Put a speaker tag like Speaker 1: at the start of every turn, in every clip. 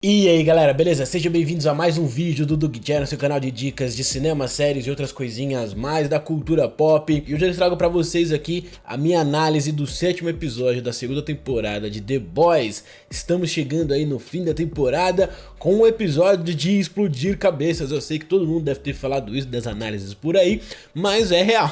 Speaker 1: E aí galera, beleza? Sejam bem-vindos a mais um vídeo do Doug Channel, seu canal de dicas de cinema, séries e outras coisinhas mais da cultura pop. E hoje eu trago pra vocês aqui a minha análise do 7º episódio da segunda temporada de The Boys. Estamos chegando aí no fim da temporada com um episódio de explodir cabeças. Eu sei que todo mundo deve ter falado isso das análises por aí, mas é real.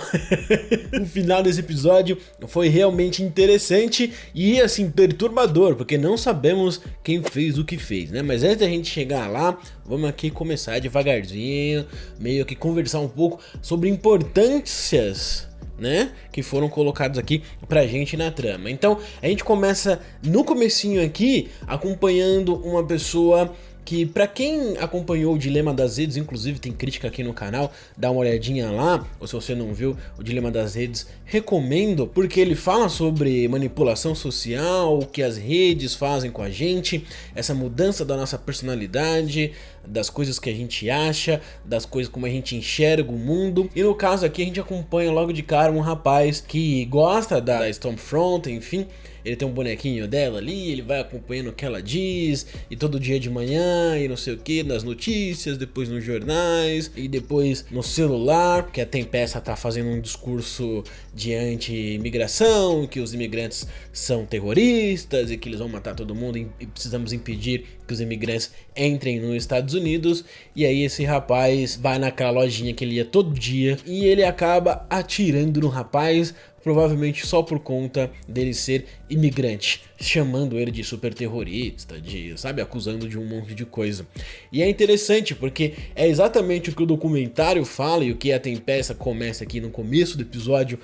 Speaker 1: O final desse episódio foi realmente interessante e assim, perturbador, porque não sabemos quem fez o que fez, né? Mas antes da gente chegar lá, vamos aqui começar devagarzinho, meio que conversar um pouco sobre importâncias, né, que foram colocados aqui pra gente na trama. Então, a gente começa no comecinho aqui, acompanhando uma pessoa que, pra quem acompanhou o Dilema das Redes, inclusive tem crítica aqui no canal, dá uma olhadinha lá, ou se você não viu o Dilema das Redes, recomendo, porque ele fala sobre manipulação social, o que as redes fazem com a gente, essa mudança da nossa personalidade, das coisas que a gente acha, das coisas como a gente enxerga o mundo. E no caso aqui a gente acompanha logo de cara um rapaz que gosta da Stormfront, enfim, ele tem um bonequinho dela ali, ele vai acompanhando o que ela diz, e todo dia de manhã, e não sei o que, nas notícias, depois nos jornais, e depois no celular, porque a Tempesta tá fazendo um discurso de anti-imigração, que os imigrantes são terroristas, e que eles vão matar todo mundo, e precisamos impedir que os imigrantes entrem nos Estados Unidos. E aí esse rapaz vai naquela lojinha que ele ia todo dia, e ele acaba atirando no rapaz, provavelmente só por conta dele ser imigrante, chamando ele de super terrorista, sabe, acusando de um monte de coisa. E é interessante porque é exatamente o que o documentário fala e o que a Tempesta começa aqui no começo do episódio,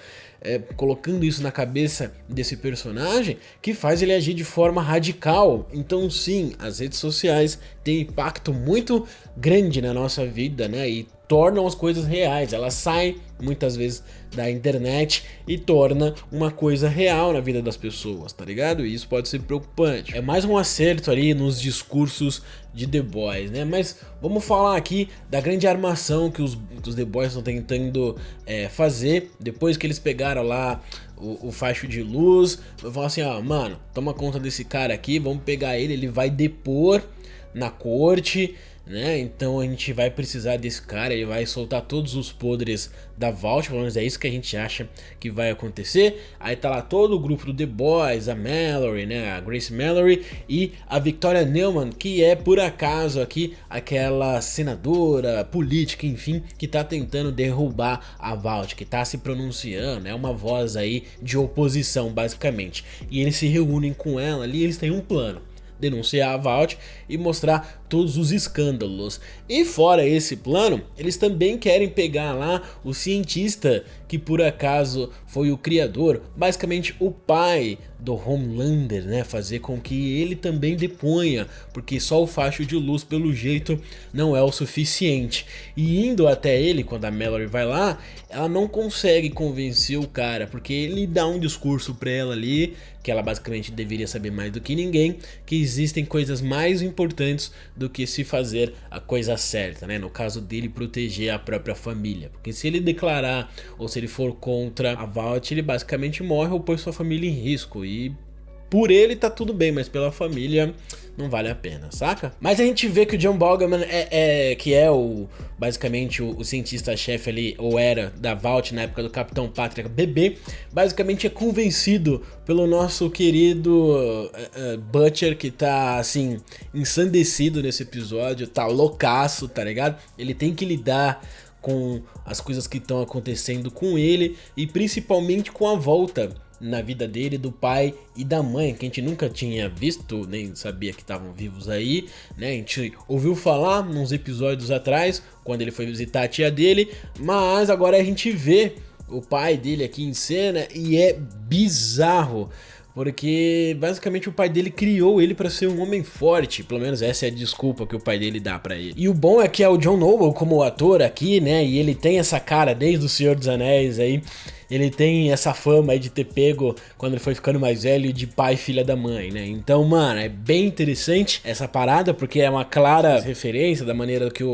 Speaker 1: colocando isso na cabeça desse personagem, que faz ele agir de forma radical. Então sim, as redes sociais têm impacto muito grande na nossa vida, né, e tornam as coisas reais. Elas saem muitas vezes da internet e torna uma coisa real na vida das pessoas, tá ligado? E isso pode ser preocupante. É mais um acerto ali nos discursos de The Boys, né? Mas vamos falar aqui da grande armação que os The Boys estão tentando fazer depois que eles pegaram lá o facho de luz. Vão assim, ó, mano, toma conta desse cara aqui, vamos pegar ele, ele vai depor na corte, né? Então a gente vai precisar desse cara, ele vai soltar todos os podres da Vault, pelo menos é isso que a gente acha que vai acontecer. Aí tá lá todo o grupo do The Boys, a Mallory, né, a Grace Mallory e a Victoria Neuman, que é por acaso aqui aquela senadora política, enfim, que tá tentando derrubar a Vault, que tá se pronunciando, é uma voz aí de oposição basicamente. E eles se reúnem com ela ali, eles têm um plano: denunciar a Vault e mostrar todos os escândalos. E fora esse plano, eles também querem pegar lá o cientista que por acaso foi o criador, basicamente o pai do Homelander, né? Fazer com que ele também deponha, porque só o facho de luz pelo jeito não é o suficiente. E indo até ele, quando a Mallory vai lá, ela não consegue convencer o cara, porque ele dá um discurso pra ela ali, que ela basicamente deveria saber mais do que ninguém, que existem coisas mais importantes do que se fazer a coisa certa, né? No caso dele, proteger a própria família, porque se ele declarar ou se ele for contra a Vault, ele basicamente morre ou põe sua família em risco. E por ele tá tudo bem, mas pela família não vale a pena, saca? Mas a gente vê que o John Boorman que é basicamente o cientista-chefe ali, ou era, da Vault na época do Capitão Pátria bebê, basicamente é convencido pelo nosso querido Butcher, que tá assim, ensandecido nesse episódio, tá loucaço, tá ligado? Ele tem que lidar com as coisas que estão acontecendo com ele e principalmente com a volta na vida dele do pai e da mãe, que a gente nunca tinha visto, nem sabia que estavam vivos aí, né? A gente ouviu falar uns episódios atrás, quando ele foi visitar a tia dele, mas agora a gente vê o pai dele aqui em cena e é bizarro. Porque basicamente o pai dele criou ele pra ser um homem forte, pelo menos essa é a desculpa que o pai dele dá pra ele. E o bom é que é o John Noble como ator aqui, né, e ele tem essa cara desde o Senhor dos Anéis aí, ele tem essa fama aí de ter pego, quando ele foi ficando mais velho, de pai e filha da mãe, né. Então, mano, é bem interessante essa parada, porque é uma clara referência da maneira que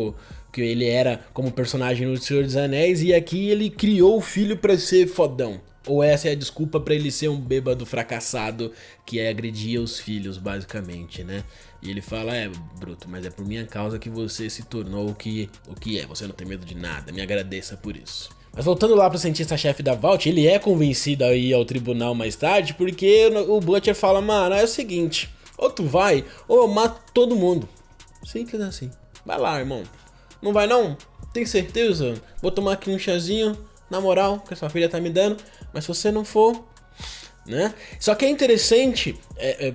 Speaker 1: ele era como personagem no Senhor dos Anéis, e aqui ele criou o filho pra ser fodão. Ou essa é a desculpa pra ele ser um bêbado fracassado que agredia os filhos, basicamente, né? E ele fala, Bruto, mas é por minha causa que você se tornou o que é, você não tem medo de nada, me agradeça por isso. Mas voltando lá pro cientista-chefe da Vault, ele é convencido a ir ao tribunal mais tarde, porque o Butcher fala, mano, é o seguinte, ou tu vai, ou eu mato todo mundo. Simples assim. Vai lá, irmão. Não vai não? Tem certeza? Vou tomar aqui um chazinho, na moral, que a sua filha tá me dando, mas se você não for... né? Só que é interessante,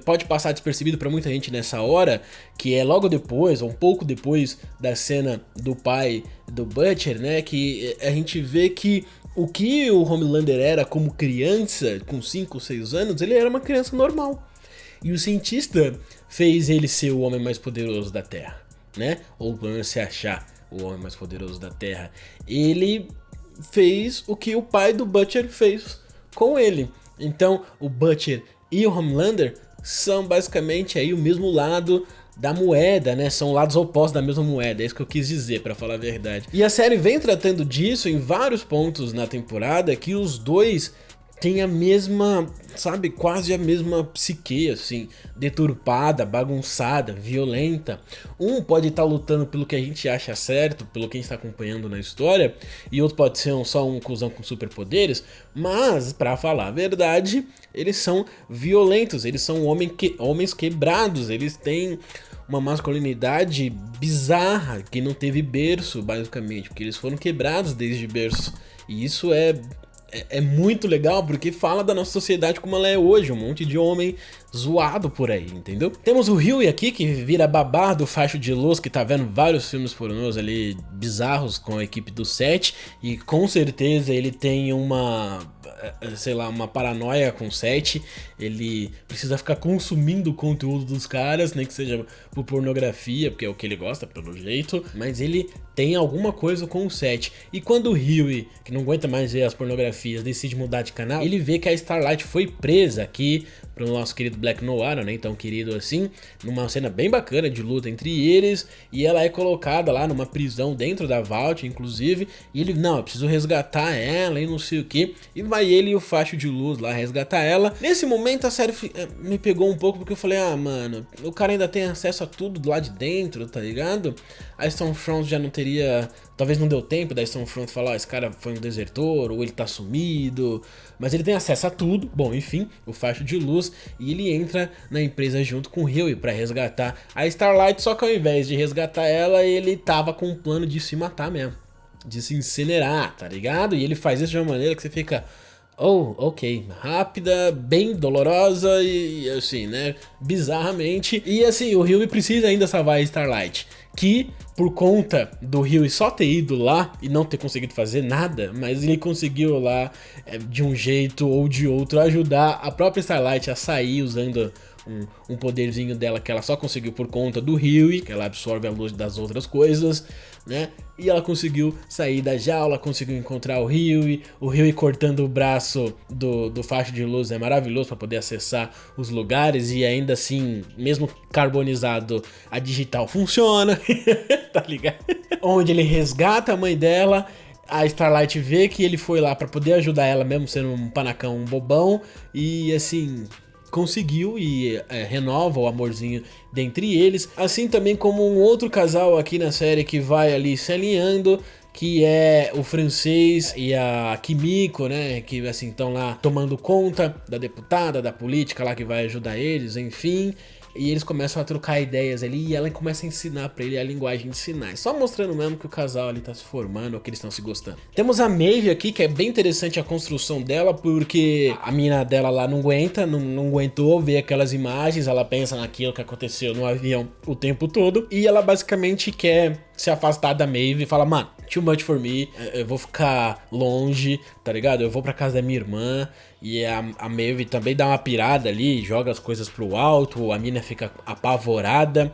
Speaker 1: pode passar despercebido pra muita gente nessa hora, que é logo depois, ou um pouco depois da cena do pai do Butcher, né? Que a gente vê que o Homelander era como criança, com 5 ou 6 anos, ele era uma criança normal. E o cientista fez ele ser o homem mais poderoso da Terra, né? Ou pelo menos se achar o homem mais poderoso da Terra. Ele fez o que o pai do Butcher fez com ele. Então o Butcher e o Homelander são basicamente aí o mesmo lado da moeda, né? São lados opostos da mesma moeda, é isso que eu quis dizer, pra falar a verdade. E a série vem tratando disso em vários pontos na temporada, que os dois têm a mesma, sabe, quase a mesma psique, assim, deturpada, bagunçada, violenta. Um pode estar lutando pelo que a gente acha certo, pelo que a gente está acompanhando na história, e outro pode ser só um cuzão com superpoderes, mas, pra falar a verdade, eles são violentos, eles são homens quebrados, eles têm uma masculinidade bizarra, que não teve berço, basicamente, porque eles foram quebrados desde berço, e isso é muito legal porque fala da nossa sociedade como ela é hoje, um monte de homem zoado por aí, entendeu? Temos o Hughie aqui que vira babá do facho de luz, que tá vendo vários filmes pornôs ali bizarros com a equipe do set, e com certeza ele tem uma, sei lá, uma paranoia com o set, ele precisa ficar consumindo o conteúdo dos caras, nem que seja por pornografia, porque é o que ele gosta pelo jeito, mas ele tem alguma coisa com o set. E quando o Hughie, que não aguenta mais ver as pornografias, decide mudar de canal, ele vê que a Starlight foi presa aqui pro nosso querido Black Noir, né, tão querido assim, numa cena bem bacana de luta entre eles, e ela é colocada lá numa prisão dentro da Vault, inclusive, e ele, não, eu preciso resgatar ela e não sei o que, e vai ele e o facho de luz lá resgatar ela. Nesse momento a série me pegou um pouco, porque eu falei, ah, mano, o cara ainda tem acesso a tudo lá de dentro, tá ligado? A Stormfront já não teria, talvez não deu tempo da Stormfront falar, ó, esse cara foi um desertor, ou ele tá sumido, mas ele tem acesso a tudo. Bom, enfim, o facho de luz, e ele entra na empresa junto com o Hughie pra resgatar a Starlight, só que ao invés de resgatar ela, ele tava com um plano de se matar mesmo, de se incinerar, tá ligado? E ele faz isso de uma maneira que você fica... oh, ok, rápida, bem dolorosa e assim, né, bizarramente. E assim, o Hughie precisa ainda salvar a Starlight, que por conta do Hughie só ter ido lá e não ter conseguido fazer nada, mas ele conseguiu lá, de um jeito ou de outro, ajudar a própria Starlight a sair usando um poderzinho dela que ela só conseguiu por conta do Hughie, que ela absorve a luz das outras coisas, né? E ela conseguiu sair da jaula, conseguiu encontrar o Hughie cortando o braço do facho de luz é maravilhoso para poder acessar os lugares, e ainda assim, mesmo carbonizado, a digital funciona, tá ligado? Onde ele resgata a mãe dela. A Starlight vê que ele foi lá pra poder ajudar ela, mesmo sendo um panacão, um bobão, e assim... conseguiu, e renova o amorzinho dentre eles, assim também como um outro casal aqui na série que vai ali se alinhando, que é o francês e a Kimiko, né, que assim estão lá tomando conta da deputada, da política lá que vai ajudar eles, enfim. E eles começam a trocar ideias ali, e ela começa a ensinar pra ele a linguagem de sinais, só mostrando mesmo que o casal ali tá se formando, ou que eles estão se gostando. Temos a Maeve aqui, que é bem interessante a construção dela, porque a mina dela lá não aguenta, não aguentou ver aquelas imagens, ela pensa naquilo que aconteceu no avião o tempo todo, e ela basicamente quer se afastar da Maeve e fala, mano, too much for me, eu vou ficar longe, tá ligado? Eu vou pra casa da minha irmã. E a Maeve também dá uma pirada ali, joga as coisas pro alto, a mina fica apavorada.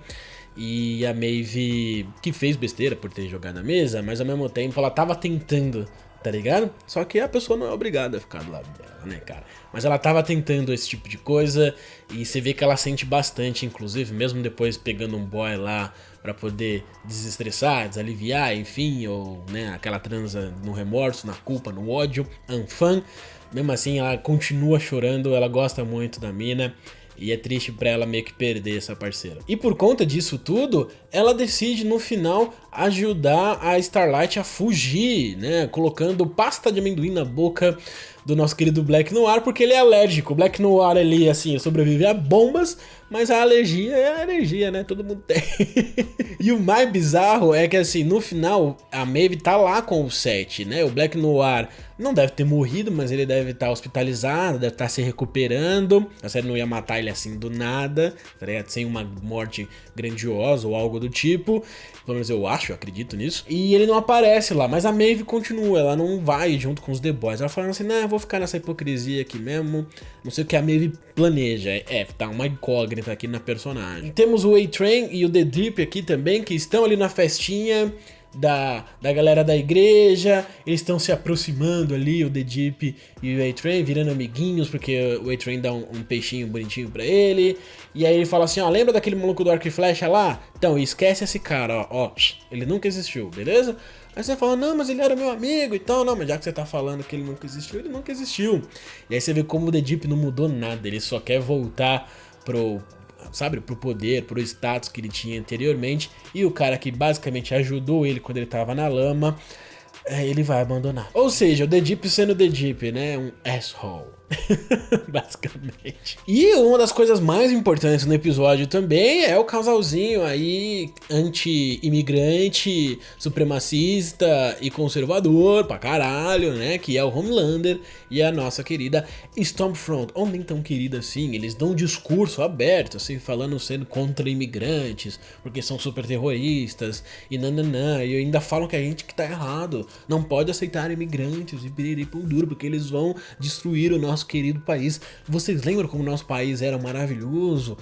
Speaker 1: E a Maeve, que fez besteira por ter jogado na mesa, mas ao mesmo tempo ela tava tentando, tá ligado? Só que a pessoa não é obrigada a ficar do lado dela, né, cara? Mas ela tava tentando esse tipo de coisa, e você vê que ela sente bastante, inclusive, mesmo depois pegando um boy lá pra poder desestressar, desaliviar, enfim, ou, né, aquela transa no remorso, na culpa, no ódio, unfan. Mesmo assim, ela continua chorando, ela gosta muito da mina. E é triste pra ela meio que perder essa parceira. E por conta disso tudo, ela decide no final ajudar a Starlight a fugir, né? Colocando pasta de amendoim na boca do nosso querido Black Noir, porque ele é alérgico. O Black Noir ali, assim, sobrevive a bombas, mas a alergia é a alergia, né? Todo mundo tem. E o mais bizarro é que, assim, no final, a Maeve tá lá com o Seth, né? O Black Noir não deve ter morrido, mas ele deve estar hospitalizado, deve estar se recuperando. A série não ia matar ele assim do nada, tá ligado? Sem uma morte grandiosa ou algo do tipo. Pelo menos eu acho, eu acredito nisso. E ele não aparece lá, mas a Maeve continua, ela não vai junto com os The Boys. Ela falando assim, não, eu vou ficar nessa hipocrisia aqui mesmo. Não sei o que a Maeve planeja. Tá uma incógnita aqui na personagem. Temos o A-Train e o The Deep aqui também, que estão ali na festinha da galera da igreja. Eles estão se aproximando ali, o The Deep e o A-Train, virando amiguinhos, porque o A-Train dá um peixinho bonitinho pra ele. E aí ele fala assim, ó, lembra daquele maluco do arco e flecha lá? Então, esquece esse cara, ó, ele nunca existiu, beleza? Aí você fala, não, mas ele era meu amigo e tal. Não, mas já que você tá falando que ele nunca existiu, ele nunca existiu. E aí você vê como o The Deep não mudou nada, ele só quer voltar pro poder, pro status que ele tinha anteriormente. E o cara que basicamente ajudou ele quando ele tava na lama, ele vai abandonar. Ou seja, o The Deep sendo The Deep, né? Um asshole. Basicamente. E uma das coisas mais importantes no episódio também é o casalzinho aí anti-imigrante, supremacista e conservador pra caralho, né? Que é o Homelander e a nossa querida Stormfront. Ou nem tão querida assim, eles dão um discurso aberto, assim, falando sendo contra imigrantes, porque são super terroristas e nananã. E ainda falam que a gente que tá errado, não pode aceitar imigrantes e piriri pão duro, porque eles vão destruir o nosso querido país. Vocês lembram como o nosso país era maravilhoso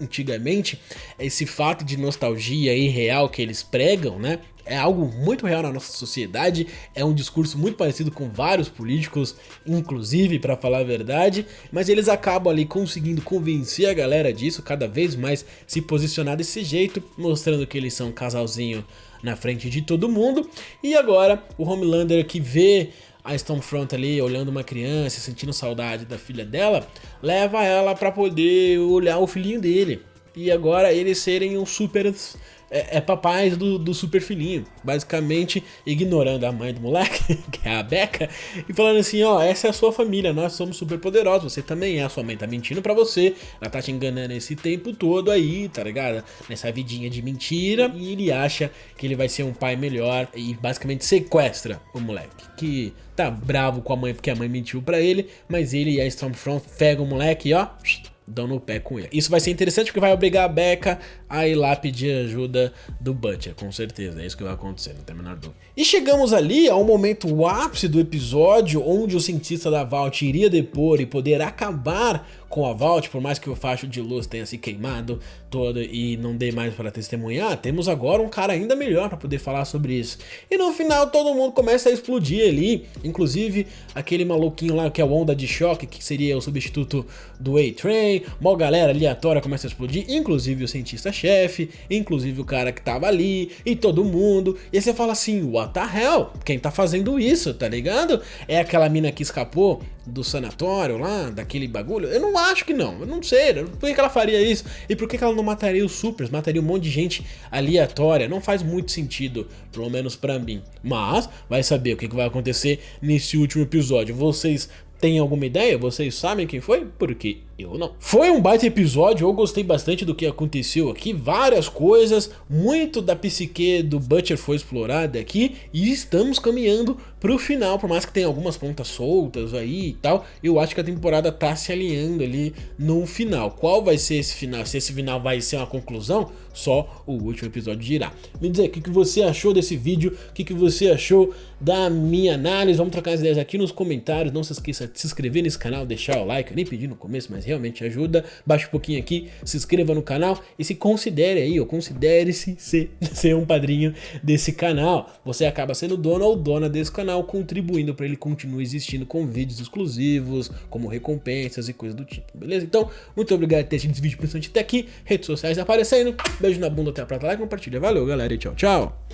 Speaker 1: antigamente? Esse fato de nostalgia irreal que eles pregam, né? É algo muito real na nossa sociedade, é um discurso muito parecido com vários políticos, inclusive, pra falar a verdade, mas eles acabam ali conseguindo convencer a galera disso, cada vez mais se posicionar desse jeito, mostrando que eles são um casalzinho na frente de todo mundo. E agora o Homelander, que vê a Stormfront ali olhando uma criança, sentindo saudade da filha dela, leva ela pra poder olhar o filhinho dele. E agora eles serem um super papais do super filhinho, basicamente ignorando a mãe do moleque, que é a Becca, e falando assim, ó, essa é a sua família, nós somos super poderosos, você também é, a sua mãe tá mentindo pra você, ela tá te enganando esse tempo todo aí, tá ligado? Nessa vidinha de mentira, e ele acha que ele vai ser um pai melhor e basicamente sequestra o moleque, que tá bravo com a mãe porque a mãe mentiu pra ele, mas ele e a Stormfront pegam o moleque e ó, dão no pé com ele. Isso vai ser interessante porque vai obrigar a Becca a ir lá pedir ajuda do Butcher, com certeza, é isso que vai acontecer, não tem a menor dúvida. E chegamos ali ao momento, o ápice do episódio, onde o cientista da Vault iria depor e poder acabar com a Vault, por mais que o facho de luz tenha se queimado todo e não dê mais para testemunhar, temos agora um cara ainda melhor para poder falar sobre isso. E no final todo mundo começa a explodir ali, inclusive aquele maluquinho lá que é o Onda de Choque, que seria o substituto do A-Train, uma galera aleatória começa a explodir, inclusive o cientista-chefe, inclusive o cara que tava ali, e todo mundo, e aí você fala assim, what the hell? Quem tá fazendo isso, tá ligado? É aquela mina que escapou do sanatório lá, daquele bagulho? Eu não acho que não, eu não sei, por que ela faria isso? E por que ela não mataria os supers, mataria um monte de gente aleatória? Não faz muito sentido, pelo menos pra mim. Mas, vai saber o que vai acontecer nesse último episódio. Vocês têm alguma ideia? Vocês sabem quem foi? Porque eu não. Foi um baita episódio, eu gostei bastante do que aconteceu aqui, várias coisas, muito da psique do Butcher foi explorada aqui e estamos caminhando pro final, por mais que tenha algumas pontas soltas aí e tal, eu acho que a temporada tá se alinhando ali no final. Qual vai ser esse final? Se esse final vai ser uma conclusão, só o último episódio dirá. Me dizer o que você achou desse vídeo, o que você achou da minha análise, vamos trocar as ideias aqui nos comentários, não se esqueça de se inscrever nesse canal, deixar o like, eu nem pedi no começo, mas realmente ajuda, baixa um pouquinho aqui, se inscreva no canal e se considere aí, ou considere-se ser um padrinho desse canal. Você acaba sendo dono ou dona desse canal, contribuindo para ele continuar existindo com vídeos exclusivos, como recompensas e coisas do tipo, beleza? Então, muito obrigado por ter assistido esse vídeo principalmente até aqui, redes sociais aparecendo, beijo na bunda, até a prata, like, compartilha, valeu galera e tchau, tchau!